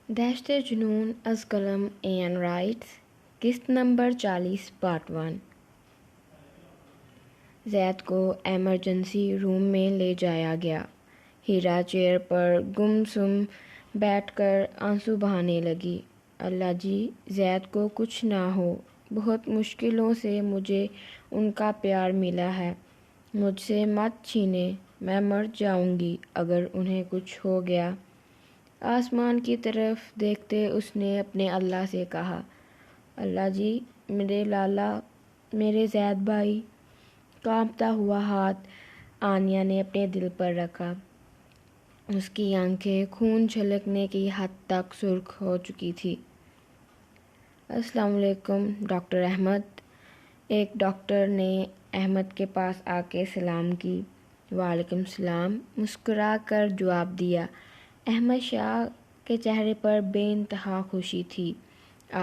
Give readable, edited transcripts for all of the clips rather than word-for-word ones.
دہشت جنون از قلم این رائٹس قسط نمبر 40 پارٹ 1۔ زید کو ایمرجنسی روم میں لے جایا گیا۔ ہیرا چیئر پر گم سم بیٹھ کر آنسو بہانے لگی۔ اللہ جی، زید کو کچھ نہ ہو، بہت مشکلوں سے مجھے ان کا پیار ملا ہے، مجھ سے مت چھینے، میں مر جاؤں گی اگر انہیں کچھ ہو گیا۔ آسمان کی طرف دیکھتے اس نے اپنے اللہ سے کہا، اللہ جی، میرے لالا، میرے زید بھائی۔ کانپتا ہوا ہاتھ آنیا نے اپنے دل پر رکھا۔ اس کی آنکھیں خون چھلکنے کی حد تک سرخ ہو چکی تھی۔ السلام علیکم ڈاکٹر احمد۔ ایک ڈاکٹر نے احمد کے پاس آ کے سلام کی۔ وعلیکم السلام، مسکرا کر جواب دیا۔ احمد شاہ کے چہرے پر بے انتہا خوشی تھی۔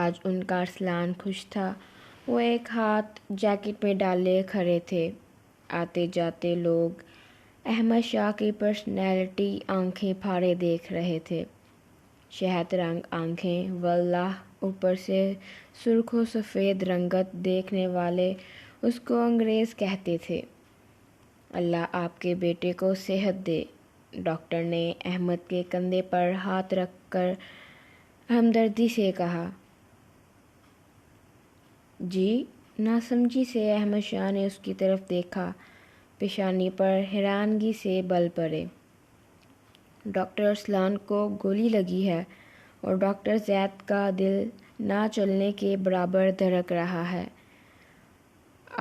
آج ان کا ارسلان خوش تھا۔ وہ ایک ہاتھ جیکٹ میں ڈالے کھڑے تھے۔ آتے جاتے لوگ احمد شاہ کی پرسنالٹی آنکھیں پھاڑے دیکھ رہے تھے۔ شہد رنگ آنکھیں، واللہ اوپر سے سرخ و سفید رنگت دیکھنے والے اس کو انگریز کہتے تھے۔ اللہ آپ کے بیٹے کو صحت دے۔ ڈاکٹر نے احمد کے کندھے پر ہاتھ رکھ کر ہمدردی سے کہا۔ جی؟ ناسمجھی سے احمد شاہ نے اس کی طرف دیکھا۔ پیشانی پر حیرانگی سے بل پڑے۔ ڈاکٹر ارسلان کو گولی لگی ہے اور ڈاکٹر زید کا دل نہ چلنے کے برابر دھڑک رہا ہے۔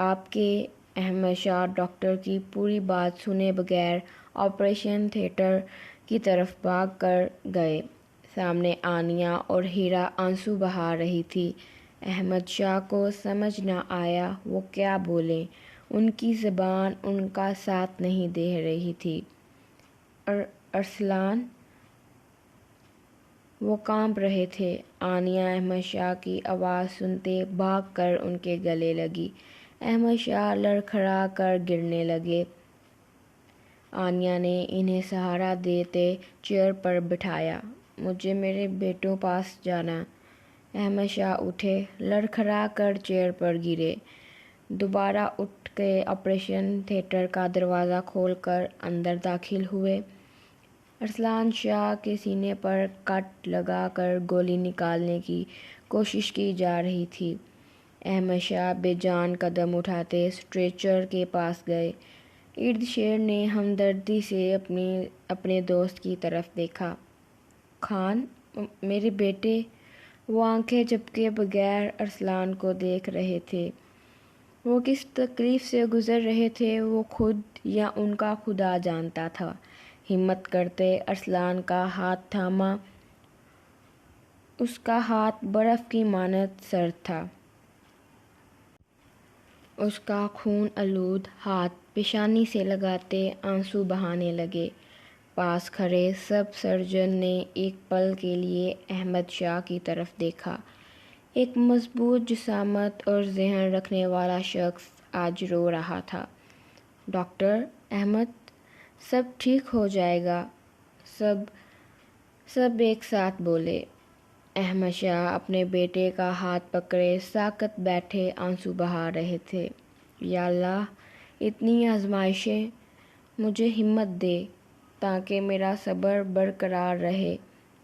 آپ کے احمد شاہ ڈاکٹر کی پوری بات سنے بغیر آپریشن تھیٹر کی طرف بھاگ کر گئے۔ سامنے آنیا اور ہیرا آنسو بہا رہی تھی۔ احمد شاہ کو سمجھ نہ آیا وہ کیا بولیں، ان کی زبان ان کا ساتھ نہیں دے رہی تھی۔ ارسلان؟ وہ کانپ رہے تھے۔ آنیا احمد شاہ کی آواز سنتے بھاگ کر ان کے گلے لگی۔ احمد شاہ لڑکھڑا کر گرنے لگے۔ آنیا نے انہیں سہارا دیتے چیئر پر بٹھایا۔ مجھے میرے بیٹوں پاس جانا۔ احمد شاہ اٹھے، لڑکھڑا کر چیئر پر گرے۔ دوبارہ اٹھ کے آپریشن تھیٹر کا دروازہ کھول کر اندر داخل ہوئے۔ ارسلان شاہ کے سینے پر کٹ لگا کر گولی نکالنے کی کوشش کی جا رہی تھی۔ احمد شاہ بے جان قدم اٹھاتے اسٹریچر کے پاس گئے۔ ارد شیر نے ہمدردی سے اپنے دوست کی طرف دیکھا۔ خان، میرے بیٹے۔ وہ آنکھیں جھپکے بغیر ارسلان کو دیکھ رہے تھے۔ وہ کس تکلیف سے گزر رہے تھے وہ خود یا ان کا خدا جانتا تھا۔ ہمت کرتے ارسلان کا ہاتھ تھاما۔ اس کا ہاتھ برف کی مانند سرد تھا۔ اس کا خون آلود ہاتھ پیشانی سے لگاتے آنسو بہانے لگے۔ پاس کھڑے سب سرجن نے ایک پل کے لیے احمد شاہ کی طرف دیکھا۔ ایک مضبوط جسامت اور ذہن رکھنے والا شخص آج رو رہا تھا۔ ڈاکٹر احمد، سب ٹھیک ہو جائے گا، سب ایک ساتھ بولے۔ احمد شاہ اپنے بیٹے کا ہاتھ پکڑے ساکت بیٹھے آنسو بہا رہے تھے۔ یا اللہ، اتنی آزمائشیں، مجھے ہمت دے تاکہ میرا صبر برقرار رہے۔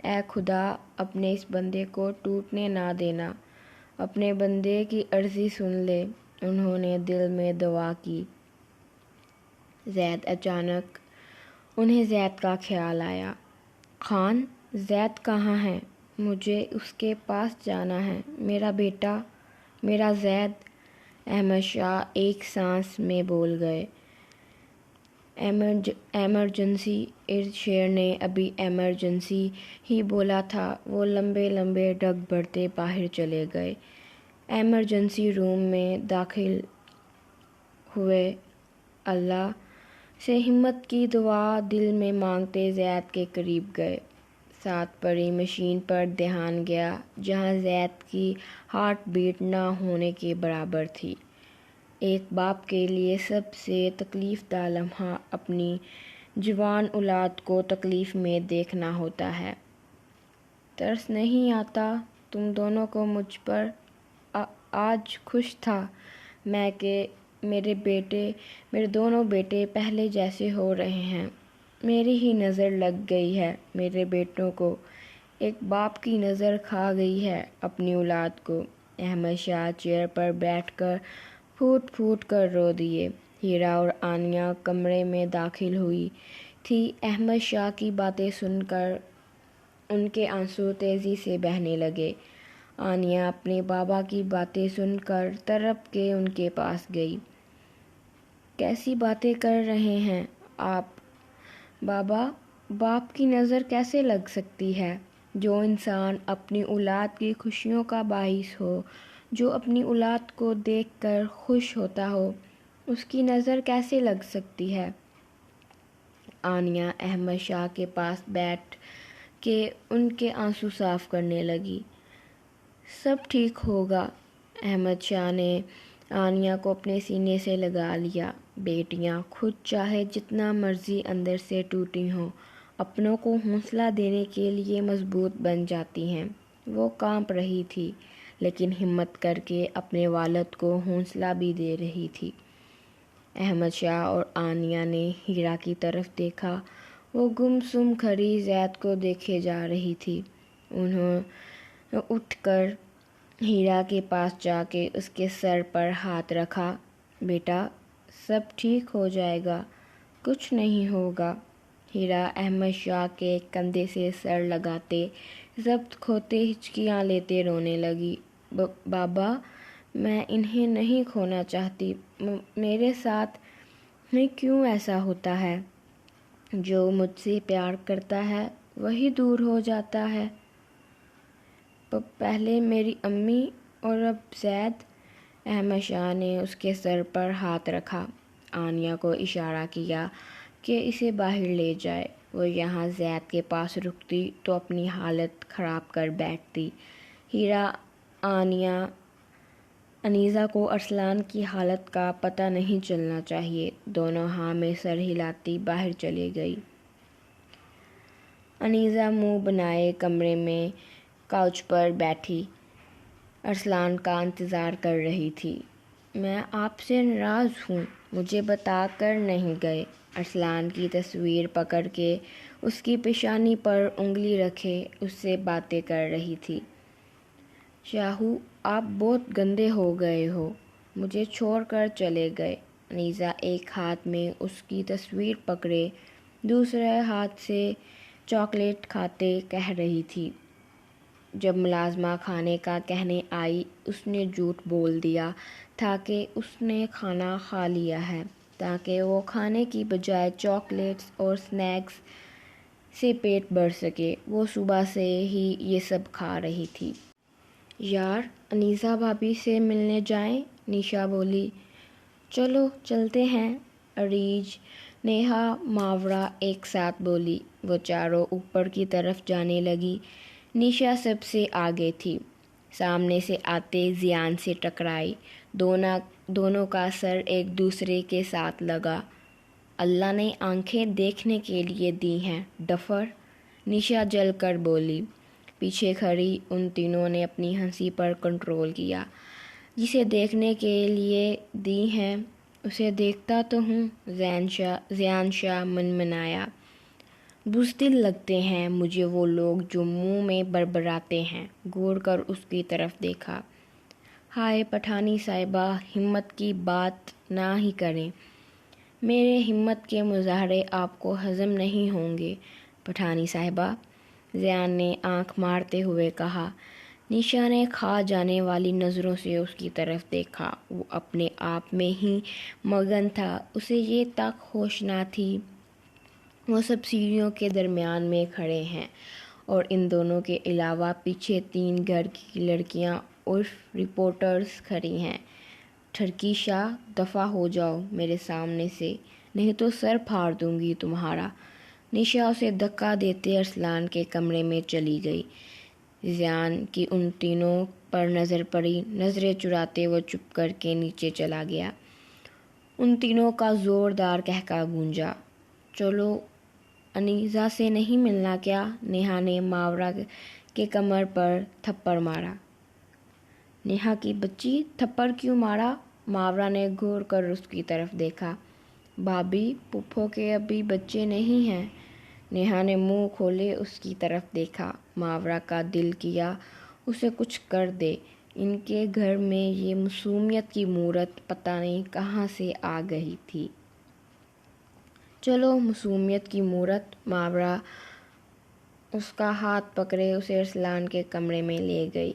اے خدا، اپنے اس بندے کو ٹوٹنے نہ دینا، اپنے بندے کی عرضی سن لے۔ انہوں نے دل میں دعا کی۔ زید اچانک انہیں زید کا خیال آیا۔ خان، زید کہاں ہے؟ مجھے اس کے پاس جانا ہے، میرا بیٹا، میرا زید۔ احمد شاہ ایک سانس میں بول گئے۔ ایمرجنسی۔ ارد شیر نے ابھی ایمرجنسی ہی بولا تھا۔ وہ لمبے لمبے ڈگ بڑھتے باہر چلے گئے۔ ایمرجنسی روم میں داخل ہوئے۔ اللہ سے ہمت کی دعا دل میں مانگتے زید کے قریب گئے۔ ساتھ پڑی مشین پر دھیان گیا جہاں زید کی ہارٹ بیٹ نہ ہونے کے برابر تھی۔ ایک باپ کے لیے سب سے تکلیف دہ لمحہ اپنی جوان اولاد کو تکلیف میں دیکھنا ہوتا ہے۔ ترس نہیں آتا تم دونوں کو مجھ پر؟ آج خوش تھا میں کہ میرے دونوں بیٹے پہلے جیسے ہو رہے ہیں۔ میری ہی نظر لگ گئی ہے میرے بیٹوں کو، ایک باپ کی نظر کھا گئی ہے اپنی اولاد کو۔ احمد شاہ چیئر پر بیٹھ کر پھوٹ پھوٹ کر رو دیے۔ ہیرا اور آنیہ کمرے میں داخل ہوئی تھی۔ احمد شاہ کی باتیں سن کر ان کے آنسو تیزی سے بہنے لگے۔ آنیہ اپنے بابا کی باتیں سن کر تڑپ کے ان کے پاس گئی۔ کیسی باتیں کر رہے ہیں آپ بابا؟ باپ کی نظر کیسے لگ سکتی ہے؟ جو انسان اپنی اولاد کی خوشیوں کا باعث ہو، جو اپنی اولاد کو دیکھ کر خوش ہوتا ہو، اس کی نظر کیسے لگ سکتی ہے؟ آنیہ احمد شاہ کے پاس بیٹھ کے ان کے آنسو صاف کرنے لگی۔ سب ٹھیک ہوگا۔ احمد شاہ نے آنیہ کو اپنے سینے سے لگا لیا۔ بیٹیاں خود چاہے جتنا مرضی اندر سے ٹوٹی ہوں، اپنوں کو حوصلہ دینے کے لیے مضبوط بن جاتی ہیں۔ وہ کانپ رہی تھی لیکن ہمت کر کے اپنے والد کو حوصلہ بھی دے رہی تھی۔ احمد شاہ اور آنیہ نے ہیرا کی طرف دیکھا۔ وہ گم سم کھڑی زید کو دیکھے جا رہی تھی۔ انہوں اٹھ کر ہیرا کے پاس جا کے اس کے سر پر ہاتھ رکھا۔ بیٹا سب ٹھیک ہو جائے گا، کچھ نہیں ہوگا۔ ہیرا احمد شاہ کے کندھے سے سر لگاتے، ضبط کھوتے ہچکیاں لیتے رونے لگی۔ بابا میں انہیں نہیں کھونا چاہتی، میرے ساتھ کیوں ایسا ہوتا ہے؟ جو مجھ سے پیار کرتا ہے وہی دور ہو جاتا ہے۔ پہلے میری امی اور اب زید۔ احمد شاہ نے اس کے سر پر ہاتھ رکھا۔ آنیہ کو اشارہ کیا کہ اسے باہر لے جائے۔ وہ یہاں زید کے پاس رکتی تو اپنی حالت خراب کر بیٹھتی۔ ہیرا انیزہ کو ارسلان کی حالت کا پتہ نہیں چلنا چاہیے۔ دونوں ہاں میں سر ہلاتی باہر چلی گئی۔ انیزہ منہ بنائے کمرے میں کاؤچ پر بیٹھی ارسلان کا انتظار کر رہی تھی۔ میں آپ سے ناراض ہوں، مجھے بتا کر نہیں گئے۔ ارسلان کی تصویر پکڑ کے اس کی پیشانی پر انگلی رکھے اس سے باتیں کر رہی تھی۔ شاہو آپ بہت گندے ہو گئے ہو، مجھے چھوڑ کر چلے گئے۔ انیزہ ایک ہاتھ میں اس کی تصویر پکڑے دوسرے ہاتھ سے چاکلیٹ کھاتے کہہ رہی تھی۔ جب ملازمہ کھانے کا کہنے آئی، اس نے جھوٹ بول دیا تھا کہ اس نے کھانا کھا لیا ہے تاکہ وہ کھانے کی بجائے چاکلیٹس اور سنیکس سے پیٹ بھر سکے۔ وہ صبح سے ہی یہ سب کھا رہی تھی۔ یار انیزہ بھابھی سے ملنے جائیں، نیشا بولی۔ چلو چلتے ہیں، اریج، نیہا، ماورا ایک ساتھ بولی۔ وہ چاروں اوپر کی طرف جانے لگی۔ نیشا سب سے آگے تھی۔ سامنے سے آتے زیان سے ٹکرائی۔ دونوں کا سر ایک دوسرے کے ساتھ لگا۔ اللہ نے آنکھیں دیکھنے کے لیے دی ہیں ڈفر، نیشا جل کر بولی۔ پیچھے کھڑی ان تینوں نے اپنی ہنسی پر کنٹرول کیا۔ جسے دیکھنے کے لیے دی ہیں اسے دیکھتا تو ہوں، زیان شاہ منمنایا۔ بزدل لگتے ہیں مجھے وہ لوگ جو منہ میں بربراتے ہیں۔ گھور کر اس کی طرف دیکھا۔ ہائے پٹھانی صاحبہ، ہمت کی بات نہ ہی کریں، میرے ہمت کے مظاہرے آپ کو ہضم نہیں ہوں گے پٹھانی صاحبہ، زیان نے آنکھ مارتے ہوئے کہا۔ نیشا نے کھا جانے والی نظروں سے اس کی طرف دیکھا۔ وہ اپنے آپ میں ہی مگن تھا، اسے یہ تک ہوش نہ تھی وہ سب سیڑھیوں کے درمیان میں کھڑے ہیں اور ان دونوں کے علاوہ پیچھے 3 گھر کی لڑکیاں عرف رپورٹرز کھڑی ہیں۔ ٹھرکی شاہ دفع ہو جاؤ میرے سامنے سے، نہیں تو سر پھاڑ دوں گی تمہارا۔ نیشا اسے دھکا دیتے ارسلان کے کمرے میں چلی گئی۔ زیان کی ان تینوں پر نظر پڑی، نظریں چراتے وہ چپ کر کے نیچے چلا گیا۔ ان تینوں کا زوردار قہقہ گونجا۔ چلو انیزا سے نہیں ملنا کیا؟ نیہا نے ماورا کے کمر پر تھپڑ مارا۔ نیہا کی بچی، تھپڑ کیوں مارا؟ ماورا نے گھور کر اس کی طرف دیکھا۔ بھابھی، پھپھو کے ابھی بچے نہیں ہیں۔ نیہا نے منہ کھولے اس کی طرف دیکھا۔ ماورا کا دل کیا اسے کچھ کر دے۔ ان کے گھر میں یہ معصومیت کی مورت پتہ نہیں کہاں سے آ گئی تھی۔ چلو معصومیت کی مورت۔ ماورا اس کا ہاتھ پکڑے اسے ارسلان کے کمرے میں لے گئی۔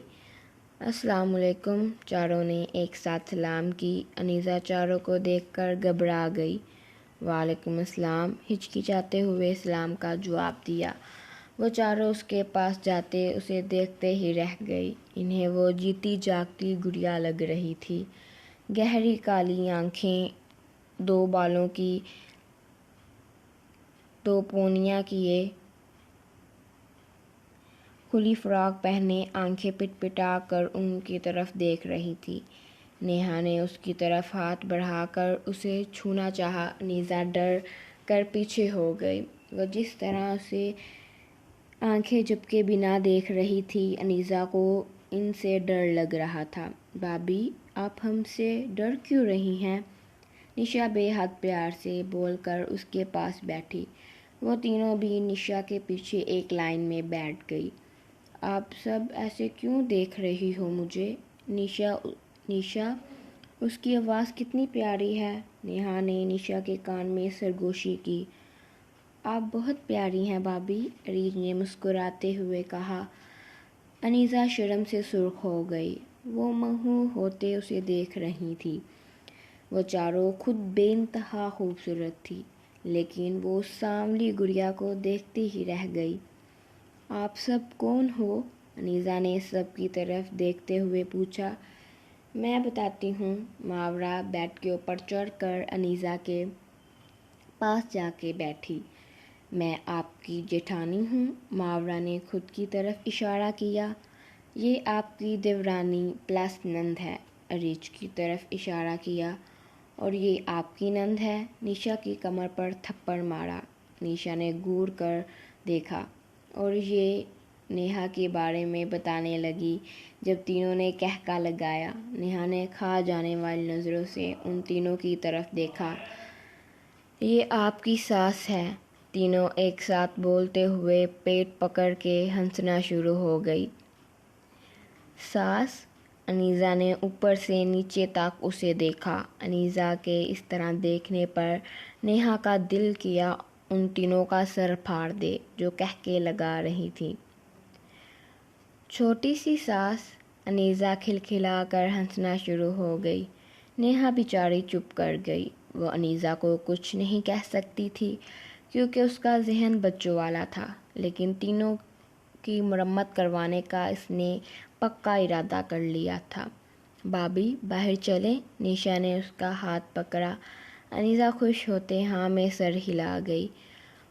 السلام علیکم، چاروں نے ایک ساتھ سلام کی۔ انیزا چاروں کو دیکھ کر گھبرا گئی۔ وعلیکم السلام، ہچکچاتے ہوئے سلام کا جواب دیا۔ وہ چاروں اس کے پاس جاتے اسے دیکھتے ہی رہ گئی۔ انہیں وہ جیتی جاگتی گڑیا لگ رہی تھی۔ گہری کالی آنکھیں، دو بالوں کی دو پونیاں کیے، کھلی فراک پہنے، آنکھیں پٹ پٹا کر ان کی طرف دیکھ رہی تھی۔ نیہا نے اس کی طرف ہاتھ بڑھا کر اسے چھونا چاہا۔ انیزا ڈر کر پیچھے ہو گئی۔ وہ جس طرح اسے آنکھیں جھپکے بنا دیکھ رہی تھی، انیزا کو ان سے ڈر لگ رہا تھا۔ بھابھی، آپ ہم سے ڈر کیوں رہی ہیں؟ نشا بے حد پیار سے بول کر اس کے پاس بیٹھی۔ وہ تینوں بھی نشا کے پیچھے ایک لائن میں بیٹھ گئی۔ آپ سب ایسے کیوں دیکھ رہی ہو مجھے؟ نشا، اس کی آواز کتنی پیاری ہے۔ نیہا نے نشا کے کان میں سرگوشی کی۔ آپ بہت پیاری ہیں بھابھی، ریج نے مسکراتے ہوئے کہا۔ انیزا شرم سے سرخ ہو گئی۔ وہ مہو ہوتے اسے دیکھ رہی تھی۔ وہ چاروں خود بے انتہا خوبصورت تھی، لیکن وہ اس سانولی گڑیا کو دیکھتی ہی رہ گئی۔ آپ سب کون ہو؟ انیزا نے سب کی طرف دیکھتے ہوئے پوچھا۔ میں بتاتی ہوں۔ ماورا بیڈ کے اوپر چڑھ کر انیزا کے پاس جا کے بیٹھی۔ میں آپ کی جیٹھانی ہوں۔ ماورا نے خود کی طرف اشارہ کیا۔ یہ آپ کی دیورانی پلس نند ہے۔ ریچ کی طرف اشارہ کیا۔ اور یہ آپ کی نند ہے۔ نشا کی کمر پر تھپڑ مارا۔ نشا نے گھور کر دیکھا اور یہ نیہا کے بارے میں بتانے لگی۔ جب تینوں نے کہکا لگایا، نیہا نے کھا جانے والی نظروں سے ان تینوں کی طرف دیکھا۔ یہ آپ کی ساس ہے۔ تینوں ایک ساتھ بولتے ہوئے پیٹ پکڑ کے ہنسنا شروع ہو گئی۔ ساس؟ انیزا نے اوپر سے نیچے تک اسے دیکھا۔ انیزا کے اس طرح دیکھنے پر نیہا کا دل کیا ان تینوں کا سر پھاڑ دے جو کہکے لگا رہی تھی۔ چھوٹی سی ساس؟ انیزا کھلکھلا کر ہنسنا شروع ہو گئی۔ نیہا بیچاری چپ کر گئی۔ وہ انیزا کو کچھ نہیں کہہ سکتی تھی کیونکہ اس کا ذہن بچوں والا تھا، لیکن تینوں کی مرمت کروانے کا اس نے پکا ارادہ کر لیا تھا۔ بھابھی، باہر چلیں؟ نشا نے اس کا ہاتھ پکڑا۔ انیزا خوش ہوتے ہاں میں سر ہلا گئی۔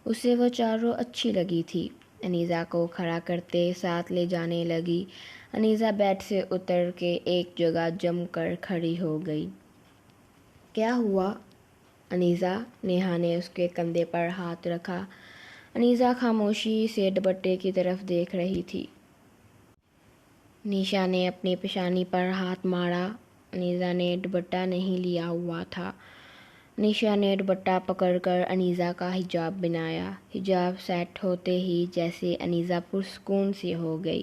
اسے وہ چاروں اچھی لگی تھی۔ انیزا کو کھڑا کرتے ساتھ لے جانے لگی۔ انیزا بیڈ سے اتر کے ایک جگہ جم کر کھڑی ہو گئی۔ کیا ہوا انیزا؟ نیہا نے اس کے کندھے پر ہاتھ رکھا۔ انیزا خاموشی سے دوپٹے کی طرف دیکھ رہی تھی۔ نشا نے اپنی پیشانی پر ہاتھ مارا۔ انیزا نے دوپٹہ نہیں لیا ہوا تھا۔ نشا نے دوپٹہ پکڑ کر انیزا کا حجاب بنایا۔ حجاب سیٹ ہوتے ہی جیسے انیزا پرسکون سی ہو گئی۔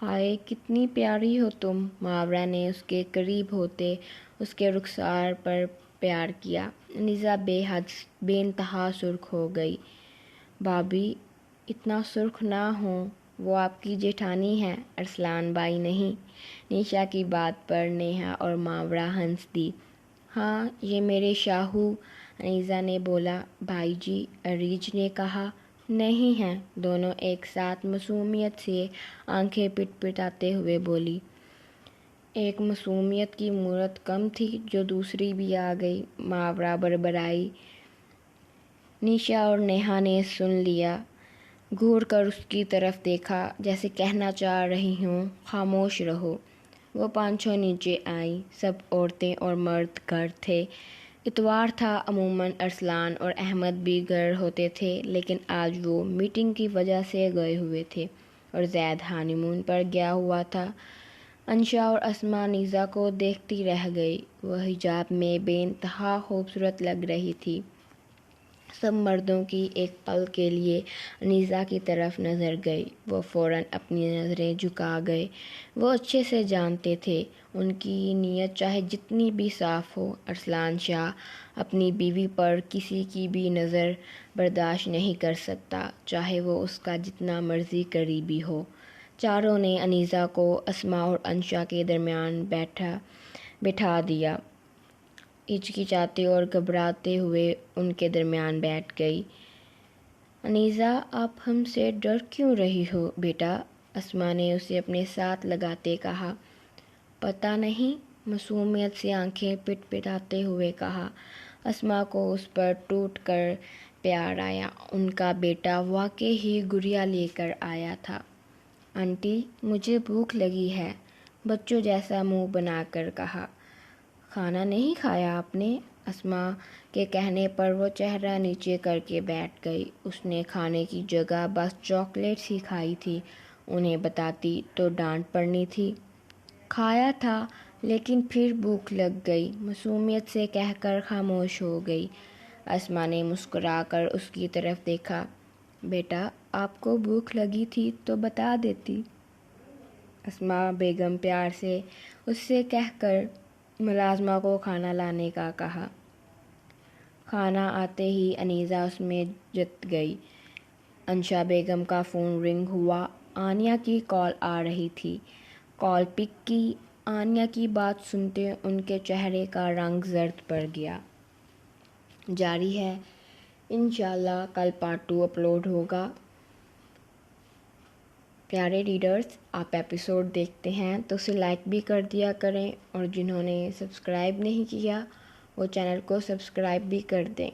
ہائے، کتنی پیاری ہو تم۔ ماورا نے اس کے قریب ہوتے اس کے رخسار پر پیار کیا۔ انیزا بے انتہا سرخ ہو گئی۔ بھابھی، اتنا سرخ نہ ہوں، وہ آپ کی جیٹھانی ہے، ارسلان بائی نہیں۔ نشا کی بات پر نیہا اور ماورا ہنس دی۔ ہاں، یہ میرے شاہو، انیزا نے بولا۔ بھائی جی، اریج نے کہا۔ نہیں ہیں، دونوں ایک ساتھ معصومیت سے آنکھیں پٹ پٹاتے ہوئے بولی۔ ایک معصومیت کی مورت کم تھی جو دوسری بھی آ گئی، ماورا بڑبڑائی۔ نشا اور نیہا نے سن لیا، گھور کر اس کی طرف دیکھا جیسے کہنا چاہ رہی ہوں خاموش رہو۔ وہ پانچوں نیچے آئیں۔ سب عورتیں اور مرد گھر تھے۔ اتوار تھا، عموماً ارسلان اور احمد بھی گھر ہوتے تھے، لیکن آج وہ میٹنگ کی وجہ سے گئے ہوئے تھے اور زید ہانی مون پر گیا ہوا تھا۔ انشا اور اسما انیسہ کو دیکھتی رہ گئی۔ وہ حجاب میں بے انتہا خوبصورت لگ رہی تھی۔ سب مردوں کی ایک پل کے لیے انیسہ کی طرف نظر گئی۔ وہ فوراً اپنی نظریں جھکا گئے۔ وہ اچھے سے جانتے تھے ان کی نیت چاہے جتنی بھی صاف ہو، ارسلان شاہ اپنی بیوی پر کسی کی بھی نظر برداشت نہیں کر سکتا، چاہے وہ اس کا جتنا مرضی قریبی ہو۔ چاروں نے انیسہ کو اسما اور انشا کے درمیان بٹھا دیا۔ ہچکچاتے اور گھبراتے ہوئے ان کے درمیان بیٹھ گئی۔ انیسہ، آپ ہم سے ڈر کیوں رہی ہو بیٹا؟ اسما نے اسے اپنے ساتھ لگاتے کہا۔ پتہ نہیں، معصومیت سے آنکھیں پٹ پٹاتے ہوئے کہا۔ اسما کو اس پر ٹوٹ کر پیار آیا۔ ان کا بیٹا واقعی ہی گڑیا لے کر آیا تھا۔ آنٹی، مجھے بھوک لگی ہے، بچوں جیسا منہ بنا کر کہا۔ کھانا نہیں کھایا آپ نے؟ اسما کے کہنے پر وہ چہرہ نیچے کر کے بیٹھ گئی۔ اس نے کھانے کی جگہ بس چاکلیٹس ہی کھائی تھی، انہیں بتاتی تو ڈانٹ پڑنی تھی۔ کھایا تھا، لیکن پھر بھوک لگ گئی، معصومیت سے کہہ کر خاموش ہو گئی۔ اسما نے مسکرا کر اس کی طرف دیکھا۔ بیٹا، آپ کو بھوک لگی تھی تو بتا دیتی۔ اسما بیگم پیار سے اس سے کہہ کر ملازمہ کو کھانا لانے کا کہا۔ کھانا آتے ہی انیسہ اس میں جت گئی۔ انشا بیگم کا فون رنگ ہوا۔ آنیہ کی کال آ رہی تھی۔ کال پک کی۔ آنیہ کی بات سنتے ان کے چہرے کا رنگ زرد پڑ گیا۔ جاری ہے، انشاءاللہ کل پارٹ 2 اپلوڈ ہوگا۔ پیارے ریڈرز، آپ ایپیسوڈ دیکھتے ہیں تو اسے لائک بھی کر دیا کریں، اور جنہوں نے سبسکرائب نہیں کیا وہ چینل کو سبسکرائب بھی کر دیں۔